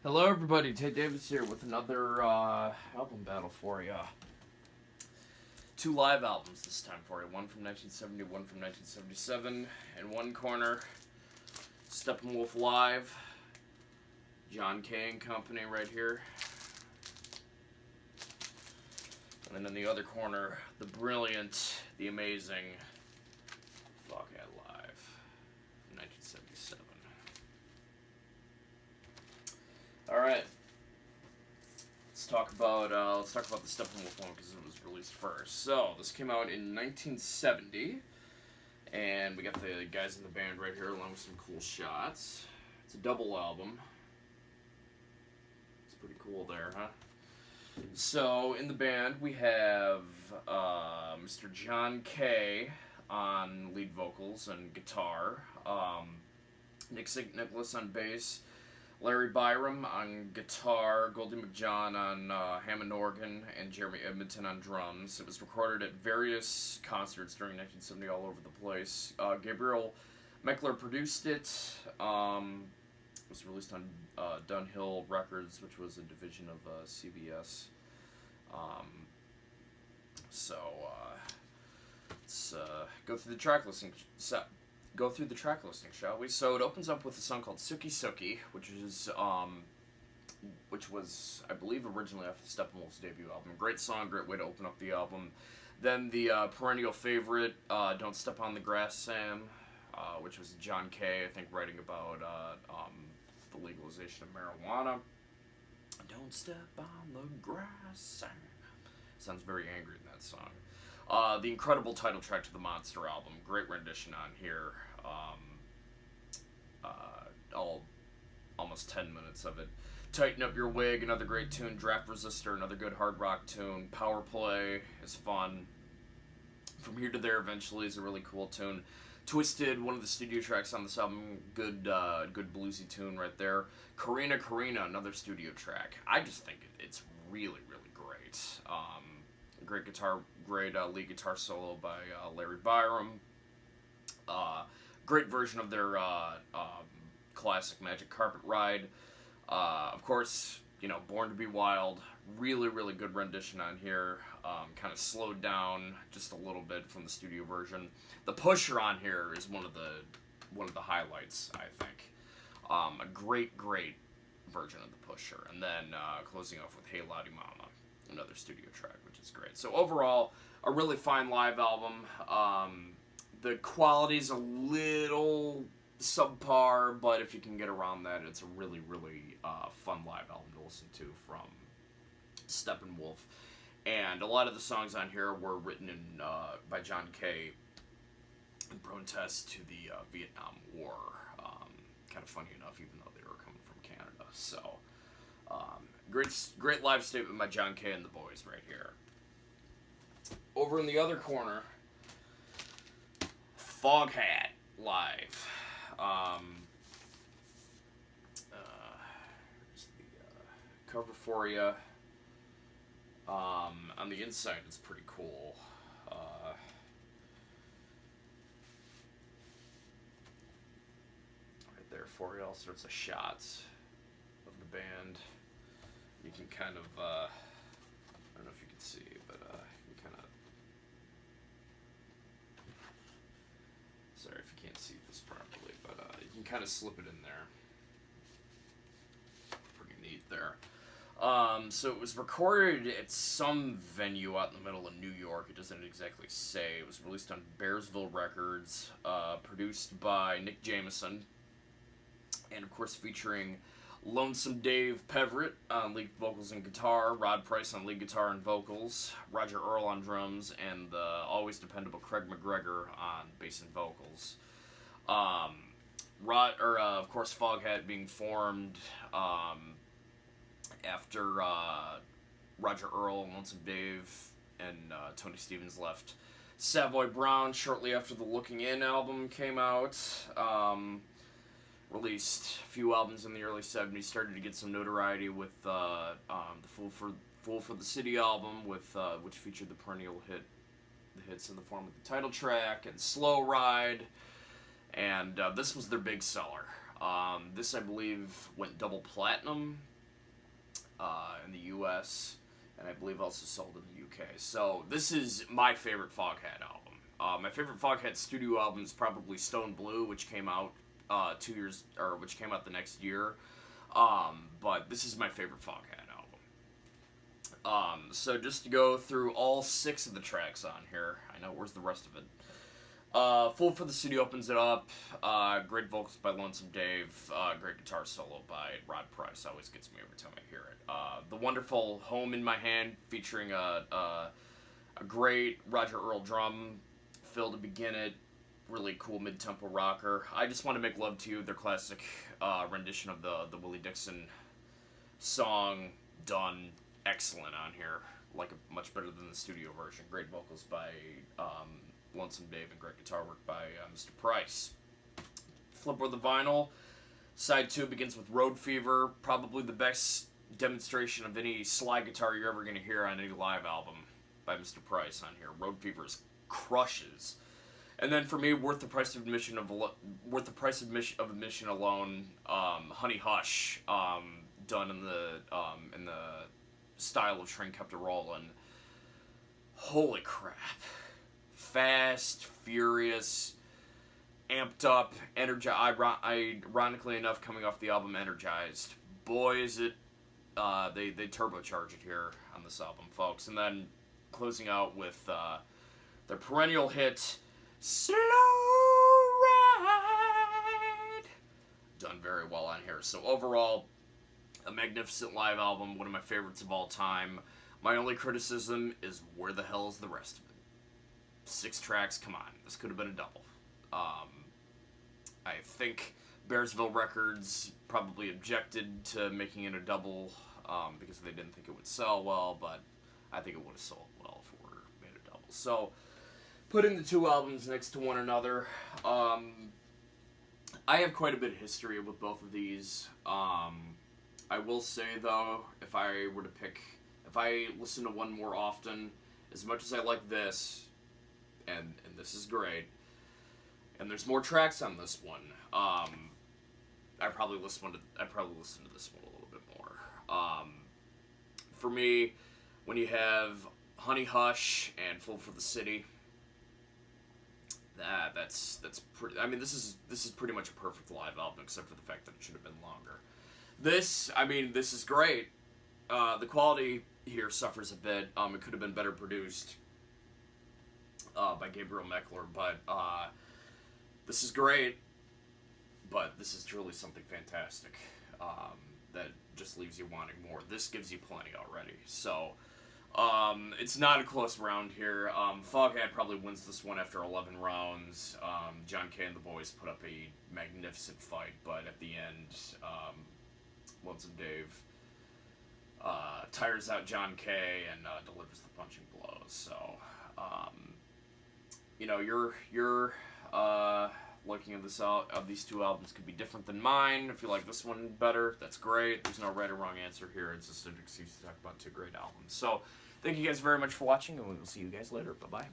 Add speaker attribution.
Speaker 1: Hello everybody, Ted Davis here with another album battle for you. Two live albums this time for you, one from 1970, one from 1977. In one corner, Steppenwolf Live, John Kay and Company right here. And then in the other corner, the brilliant, the amazing Foghat Live, 1977. All right, let's talk about the Steppenwolf one because it was released first. So this came out in 1970, and we got the guys in the band right here along with some cool shots. It's a double album. It's pretty cool there, huh? So in the band we have Mr. John Kay on lead vocals and guitar, Nick St. Nicholas on bass, Larry Byram on guitar, Goldie McJohn on Hammond organ, and Jeremy Edmonton on drums. It was recorded at various concerts during 1970 all over the place. Gabriel Meckler produced it. It was released on Dunhill Records, which was a division of CBS. Let's go through the track listing. Go through the track listing, shall we? So it opens up with a song called Sookie Sookie, which was, I believe, originally off the Steppenwolf's debut album. Great song, great way to open up the album. Then the perennial favorite, Don't Step on the Grass, Sam, which was John Kay, I think, writing about the legalization of marijuana. Don't step on the grass, Sam. Sounds very angry in that song. The incredible title track to the Monster album. Great rendition on here. Almost 10 minutes of it. Tighten Up Your Wig, another great tune. Draft Resistor, another good hard rock tune. Power Play is fun. From Here to There Eventually is a really cool tune. Twisted, one of the studio tracks on this album. Good bluesy tune right there. Karina Karina, another studio track. I just think it's really, really great. Great lead guitar solo by Larry Byram. Great version of their classic Magic Carpet Ride. Of course, Born to Be Wild. Really, really good rendition on here. Kind of slowed down just a little bit from the studio version. The Pusher on here is one of the highlights, I think. A great version of the Pusher, and then closing off with Hey Lottie Mama, another studio track, which is great. So overall, a really fine live album. The quality's a little subpar, but if you can get around that, it's a really, really fun live album to listen to from Steppenwolf. And a lot of the songs on here were written by John Kay in protest to the Vietnam War. Kind of funny enough, even though they were coming from Canada. So, great live statement by John Kay and the boys right here. Over in the other corner, Foghat Live. Here's the cover for you. On the inside, it's pretty cool. Right there for you, all sorts of shots of the band. You can kind of, I don't know if you can see, but you kind of, sorry if you can't see this properly, but you can kind of slip it in there. Pretty neat there. So it was recorded at some venue out in the middle of New York. It doesn't exactly say. It was released on Bearsville Records, produced by Nick Jameson, and of course featuring Lonesome Dave Peverett on lead vocals and guitar, Rod Price on lead guitar and vocals, Roger Earl on drums, and the always dependable Craig McGregor on bass and vocals. Of course, Foghat being formed after Roger Earl and Lonesome Dave and Tony Stevens left Savoy Brown shortly after the Looking In album came out. Released a few albums in the early 70s, started to get some notoriety with the Fool for the City album, which featured the perennial hits in the form of the title track and Slow Ride, and this was their big seller. This, I believe, went double platinum in the U.S., and I believe also sold in the U.K. So this is my favorite Foghat album. My favorite Foghat studio album is probably Stone Blue, which came out which came out the next year. But this is my favorite Foghat album. So just to go through all 6 of the tracks on here, I know, where's the rest of it? Full for the City opens it up. Great vocals by Lonesome Dave. Great guitar solo by Rod Price. Always gets me every time I hear it. The wonderful Home in My Hand, featuring a great Roger Earl drum fill to begin it. Really cool mid-tempo rocker. I Just Want to Make Love to You, their classic rendition of the Willie Dixon song, done excellent on here. Like, much better than the studio version. Great vocals by Lonesome Dave and great guitar work by Mr. Price. Flip over the vinyl. Side 2 begins with Road Fever, probably the best demonstration of any slide guitar you're ever going to hear on any live album by Mr. Price on here. Road Fever crushes. And then for me, worth the price of admission alone. Honey Hush, done in the style of Shrink Kept It Rollin'. Holy crap! Fast, furious, amped up, ironically enough, coming off the album Energized. Boy, is it, they turbocharge it here on this album, folks. And then closing out with their perennial hit, Slow Ride. Done very well on here. So overall, a magnificent live album, one of my favorites of all time. My only criticism is, where the hell is the rest of it? 6 tracks, come on. This could have been a double. I think Bearsville Records probably objected to making it a double because they didn't think it would sell well, but I think it would have sold well if it were made a double. So, putting the 2 albums next to one another, I have quite a bit of history with both of these. I will say, though, if I listen to one more often, as much as I like this, and this is great, and there's more tracks on this one, I probably listen to this one a little bit more. For me, when you have Honey Hush and Full for the City, that's pretty. I mean, this is pretty much a perfect live album, except for the fact that it should have been longer. This is great. The quality here suffers a bit. It could have been better produced by Gabriel Meckler, but this is great. But this is truly something fantastic that just leaves you wanting more. This gives you plenty already. So it's not a close round here. Foghat probably wins this one after 11 rounds. John Kay and the boys put up a magnificent fight, but at the end, Lonesome Dave tires out John Kay and delivers the punching blows. So, you're looking at this of these 2 albums could be different than mine. If you like this one better, that's great. There's no right or wrong answer here. It's just an excuse to talk about 2 great albums. So, thank you guys very much for watching, and we'll see you guys later. Bye-bye.